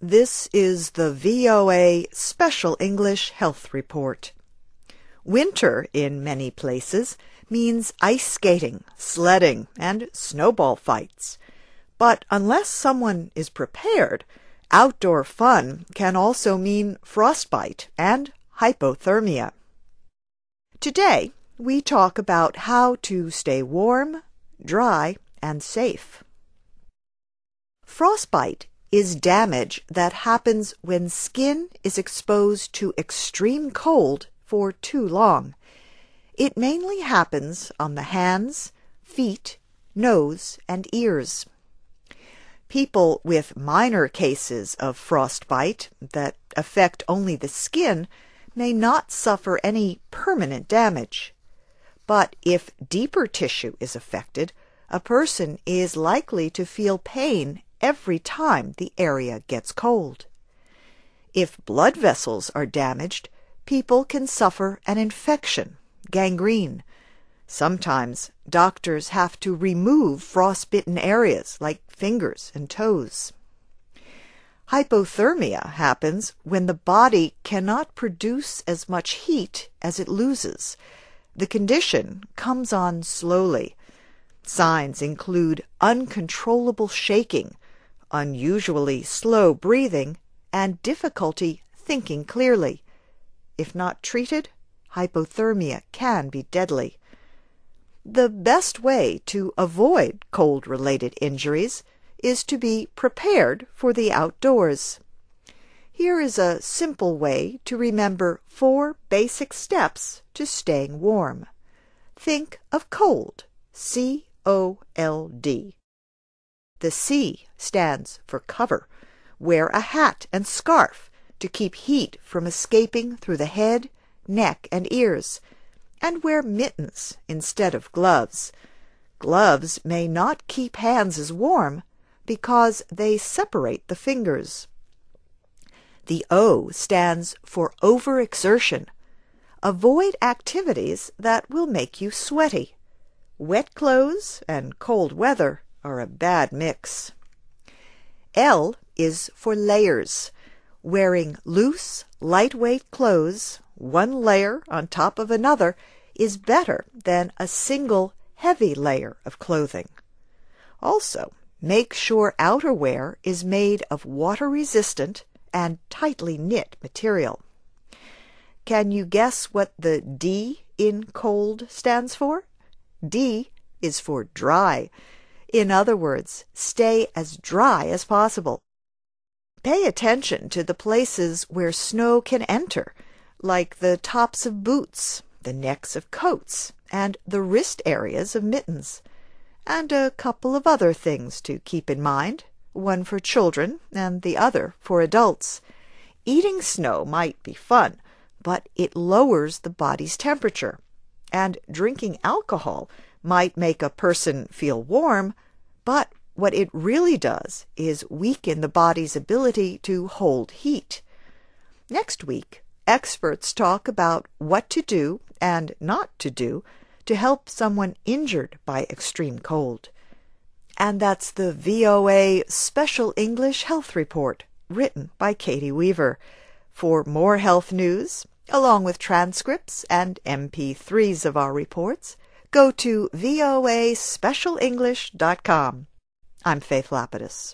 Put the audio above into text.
This is the VOA Special English Health Report. Winter in many places means ice skating, sledding, and snowball fights. But unless someone is prepared, outdoor fun can also mean frostbite and hypothermia. Today, we talk about how to stay warm, dry, and safe. Frostbite is damage that happens when skin is exposed to extreme cold for too long. It mainly happens on the hands, feet, nose, and ears. People with minor cases of frostbite that affect only the skin may not suffer any permanent damage. But if deeper tissue is affected, a person is likely to feel pain every time the area gets cold. If blood vessels are damaged, people can suffer an infection, gangrene. Sometimes doctors have to remove frostbitten areas like fingers and toes. Hypothermia happens when the body cannot produce as much heat as it loses. The condition comes on slowly. Signs include uncontrollable shaking, unusually slow breathing, and difficulty thinking clearly. If not treated, hypothermia can be deadly. The best way to avoid cold-related injuries is to be prepared for the outdoors. Here is a simple way to remember 4 basic steps to staying warm. Think of cold, C-O-L-D. The C stands for cover. Wear a hat and scarf to keep heat from escaping through the head, neck, and ears. And wear mittens instead of gloves. Gloves may not keep hands as warm because they separate the fingers. The O stands for overexertion. Avoid activities that will make you sweaty. Wet clothes and cold weather are a bad mix. L is for layers. Wearing loose, lightweight clothes, one layer on top of another, is better than a single heavy layer of clothing. Also, make sure outerwear is made of water-resistant and tightly knit material. Can you guess what the D in cold stands for? D is for dry. In other words, stay as dry as possible. Pay attention to the places where snow can enter, like the tops of boots, the necks of coats, and the wrist areas of mittens. And a couple of other things to keep in mind, one for children and the other for adults. Eating snow might be fun, but it lowers the body's temperature. And drinking alcohol might make a person feel warm, but what it really does is weaken the body's ability to hold heat. Next week, experts talk about what to do and not to do to help someone injured by extreme cold. And that's the VOA Special English Health Report, written by Katie Weaver. For more health news, along with transcripts and MP3s of our reports, go to voaspecialenglish.com. I'm Faith Lapidus.